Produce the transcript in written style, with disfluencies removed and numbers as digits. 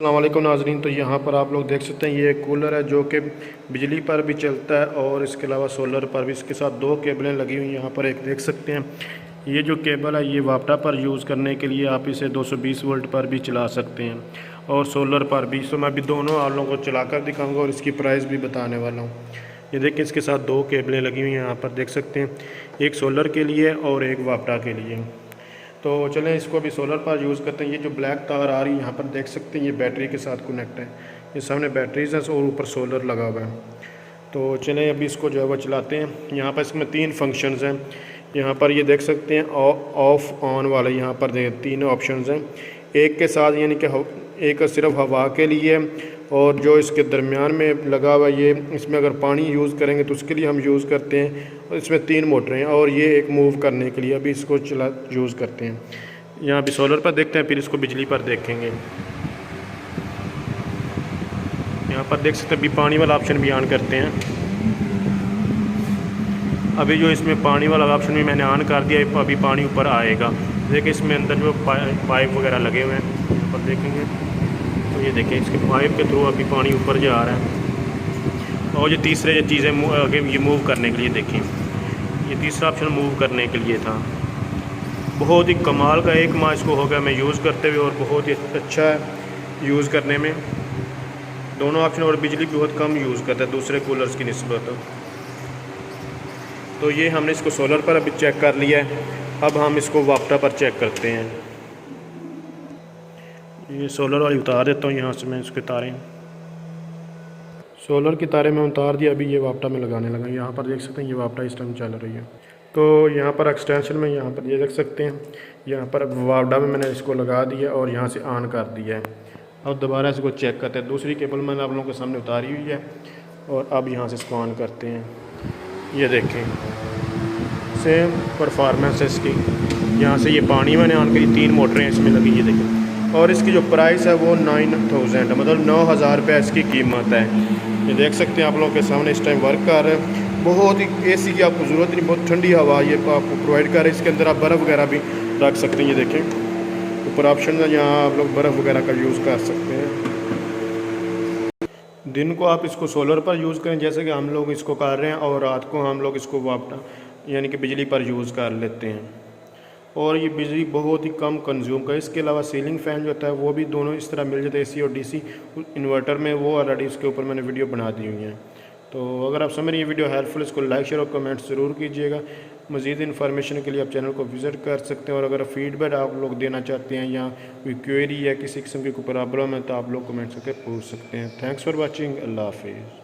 अस्सलाम वालेकुम नाज़रीन। तो यहाँ पर आप लोग देख सकते हैं ये एक कूलर है जो कि बिजली पर भी चलता है और इसके अलावा सोलर पर भी। इसके साथ दो केबलें लगी हुई हैं। यहाँ पर एक देख सकते हैं ये जो केबल है ये वापटा पर यूज़ करने के लिए आप इसे 220 वोल्ट पर भी चला सकते हैं और सोलर पर भी। तो मैं अभी दोनों आप लोगों को चला कर दिखाऊँगा और इसकी प्राइस भी बताने वाला हूँ। ये देखिए इसके साथ दो केबलें लगी हुई हैं। यहाँ पर देख सकते हैं एक सोलर के लिए और एक वापटा के लिए। तो चलें इसको अभी सोलर पर यूज़ करते हैं। ये जो ब्लैक तार आ रही है यहाँ पर देख सकते हैं ये बैटरी के साथ कनेक्ट है। ये सामने बैटरीज है और ऊपर सोलर लगा हुआ है। तो चलें अभी इसको जो है वो चलाते हैं। यहाँ पर इसमें तीन फंक्शंस हैं। यहाँ पर ये देख सकते हैं ऑफ़ ऑन वाले यहाँ पर तीन ऑप्शंस हैं। एक के साथ यानी कि एक सिर्फ हवा के लिए और जो इसके दरमियान में लगा हुआ ये इसमें अगर पानी यूज़ करेंगे तो उसके लिए हम यूज़ करते हैं। और इसमें तीन मोटरें हैं और ये एक मूव करने के लिए। अभी इसको चला यूज़ करते हैं। यहाँ भी सोलर पर देखते हैं फिर इसको बिजली पर देखेंगे। यहाँ पर देख सकते हैं अभी पानी वाला ऑप्शन भी ऑन करते हैं। अभी जो इसमें पानी वाला ऑप्शन भी मैंने ऑन कर दिया, अभी पानी ऊपर आएगा। देखिए इसमें अंदर जो पाइप वगैरह लगे हुए हैं यहाँ पर देखेंगे तो ये देखें इसके पाइप के थ्रू अभी पानी ऊपर जा रहा है। और ये तीसरे चीज़ें ये मूव करने के लिए देखें, ये तीसरा ऑप्शन मूव करने के लिए था। बहुत ही कमाल का एक माह इसको हो गया मैं यूज़ करते हुए और बहुत ही अच्छा है यूज़ करने में दोनों ऑप्शन। और बिजली बहुत कम यूज़ करता है दूसरे कूलर्स की निस्बत। तो ये हमने इसको सोलर पर अभी चेक कर लिया है। अब हम इसको वापटा पर चेक करते हैं। ये सोलर वाली उतार देता हूँ यहाँ से मैं इसके तारें। सोलर की तारें मैं उतार दिया, अभी ये वापटा में लगाने लगा। यहाँ पर देख सकते हैं ये वापटा इस टाइम चल रही है। तो यहाँ पर एक्सटेंशन में यहाँ पर ये देख सकते हैं यहाँ पर वापटा में मैंने इसको लगा दिया और यहाँ से ऑन कर दिया है। अब दोबारा इसको चेक करते हैं। दूसरी केबल मैंने आप लोगों के सामने उतारी हुई है और अब यहाँ से इसको ऑन करते हैं। ये देखें सेम परफॉर्मेंस है इसकी। यहाँ से ये पानी मैंने ऑन करी, तीन मोटरें इसमें लगी, ये देखें। और इसकी जो प्राइस है वो 9000 है, मतलब 9000 रुपये इसकी कीमत है। ये देख सकते हैं आप लोगों के सामने इस टाइम वर्क कर रहे हैं। बहुत ही एसी की आपको ज़रूरत नहीं, बहुत ठंडी हवा ये आपको प्रोवाइड कर रहे हैं। इसके अंदर आप बर्फ़ वगैरह भी रख सकते हैं। ये देखें ऊपर ऑप्शन है, यहाँ आप लोग बर्फ़ वगैरह का यूज़ कर सकते हैं। दिन को आप इसको सोलर पर यूज़ करें जैसे कि हम लोग इसको कर रहे हैं, और रात को हम लोग इसको वापटा यानी कि बिजली पर यूज़ कर लेते हैं। और ये बिजली बहुत ही कम कंज्यूम कर। इसके अलावा सीलिंग फ़ैन जो होता है वो भी दोनों इस तरह मिल जाते हैं, एसी और डीसी इन्वर्टर में। वो ऑलरेडी इसके ऊपर मैंने वीडियो बना दी हुई है। तो अगर आप समझ रहे हैं ये वीडियो हेल्पफुल, इसको लाइक शेयर और कमेंट ज़रूर कीजिएगा। मज़ीद इन्फॉर्मेशन के लिए आप चैनल को विज़िट कर सकते हैं। और अगर फीडबैक आप लोग देना चाहते हैं या कोई क्वेरी या किसी किस्म की कोई प्रॉब्लम है तो आप लोग कमेंट करके पूछ सकते हैं। Thanks for watching. अल्लाह हाफिज़।